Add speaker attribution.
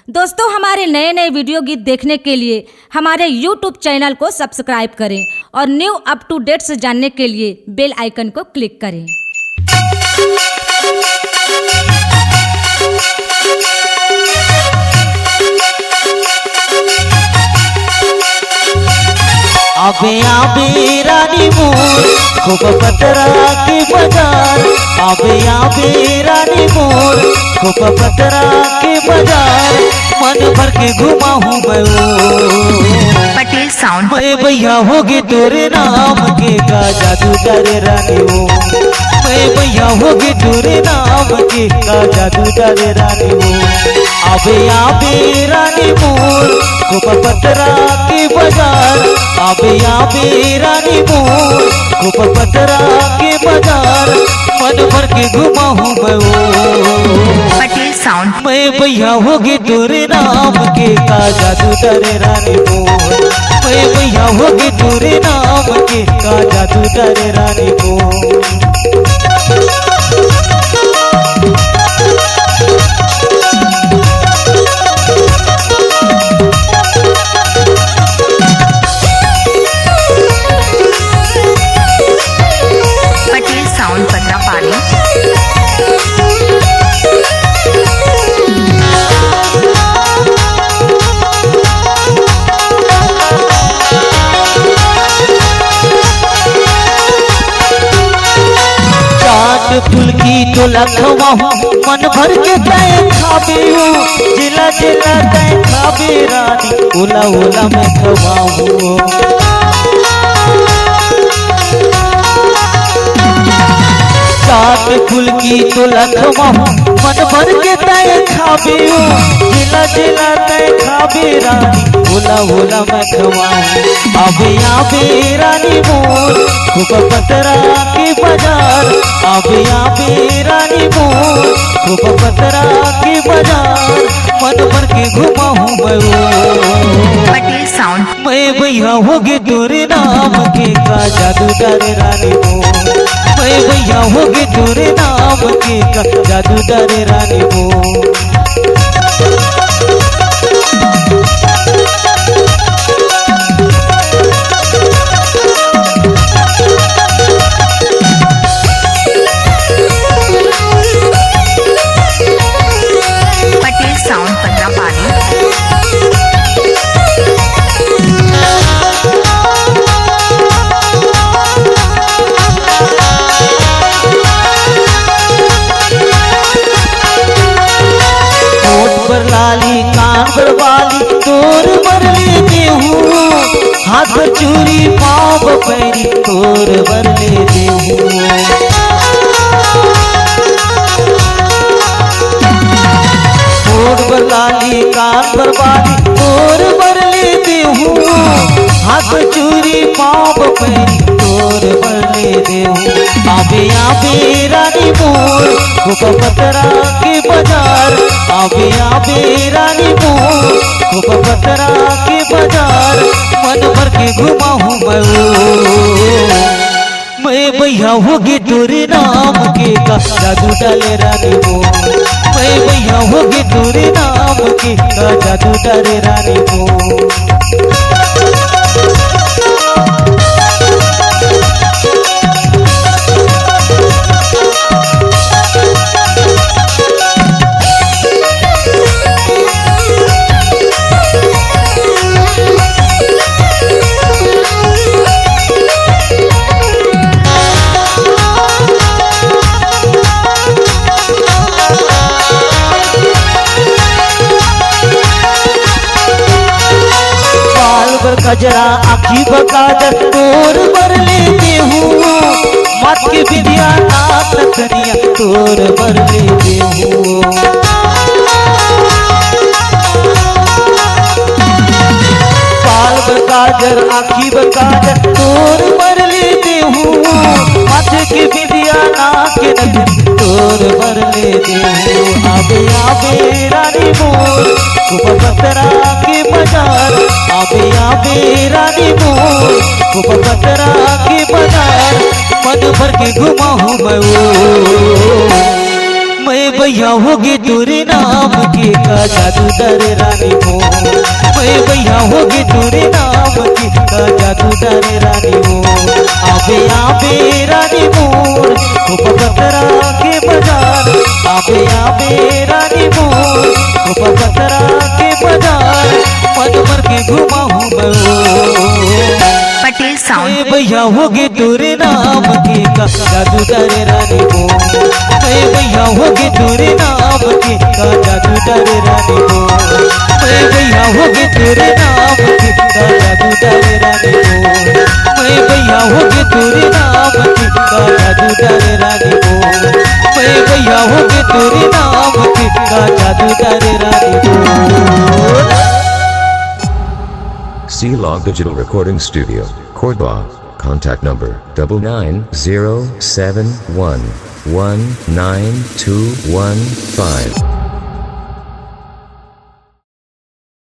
Speaker 1: दोस्तों, हमारे नए नए वीडियो गीत देखने के लिए हमारे YouTube चैनल को सब्सक्राइब करें और न्यू अप टू डेट्स जानने के लिए बेल आइकन को क्लिक करें।
Speaker 2: आबे आबे रानी मोर खूब पतरा के बाजार। आबे रानी मोर खूब पतरा के बाजार। मन भर के घुमा हूँ मैं
Speaker 3: पटेल साउंड।
Speaker 2: मैं भैया होगी तेरे नाम के का जादू डाले रानी हो। मैं भैया होगी तेरे नाम के का जादू डाले रानी हो। आबे रानी मोर खूब पतरा के बाजार। आबे रानी मोर खूब पतरा के बाजार। मन भर के घुमा हूँ मैं
Speaker 3: पटेल साउंड।
Speaker 2: मैं भैया होगी तेरे नाम के का जादू डाले रानी मोर। मैं भैया होगी तेरे नाम के का जादू डाले रानी मोर।
Speaker 3: पटेल साउंड पतरा पानी।
Speaker 2: फूल की तो लखवा हूँ मन भर के तय खाबे हूँ। जिला जिला तय खाबे रानी ओला ओला मैं खवाऊँ। चाट फूल की तो लखवा हूँ मन भर के तय खाबे हूँ। जिला जिला तय खाबे रानी ओला ओला मैं खवाऊँ। आबे रानी मोर खूब पतरा के बाजार। आबे रानी मोर खूब पतरा के बाजार। मन भर के घुमा हूँ मैं
Speaker 3: पटेल साउंड।
Speaker 2: मैं भैया होगी तेरे नाम के का जादू डाले रानी मोर। मैं भैया होगी तेरे नाम के का जादू डाले रानी मोर।
Speaker 3: पटेल साउंड पतरा पानी।
Speaker 2: लाली कान पर वाली तोर बर लेते हूँ। हाथ चूरी पाँव पैरी तोर बर लेते हूँ। होठ पर लाली कान पर वाली तोर बर लेते हूँ। हाथ चूरी पाँव पैरी तोर बर लेते हूँ। आबे रानी मोर खूब पतरा के बाजार। आबे रानी मोर खूब पतरा के बाजार। मन भर के घुमा हूँ मैं भैया होगी तेरे नाम के का जादू डाले रानी मोर। मैं भैया होगी तेरे नाम के का जादू डाले रानी मोर। गजरा आखी बकाजर तोर बर लेते हूँ। मत की विद्या नाक नथनिया तोर बर लेते हूँ। बाल बकाजर आखी बकाजर तोर बर लेते हूँ। मत की विद्या नाक नथनिया तोर बर लेते हूँ। आबे रानी मोर खूब पतरा के बाजार। आबे रानी मोर खूब पतरा के बाजार। मन भर के घुमा हूँ मैं मैं भैया होगी तेरे नाम की का जादूगर रानी हो, मैं भैया होगी तेरे नाम की का जादूगर रानी हो। आबे आबे रानी मोर को बकरा के बाजार, आबे आबे रानी मोर को बकरा के बाजार, मन भर के घुमा हूँ मैं।
Speaker 3: पटेल साउंड
Speaker 2: भैया होगी तेरे नाम की का जादूगर रानी हो, मैं भैया होगी तेरे नाम की का जादूगर रानी हो, मैं भैया होगी तेरे नाम की का जादूगर रानी हो, मैं भैया होगी तेरे नाम की का जादूगर रानी हो, मैं भैया होगी तेरे नाम की का जादूगर रानी हो।
Speaker 4: C-Log Digital Recording Studio, Cordoba. Contact number 9907119215.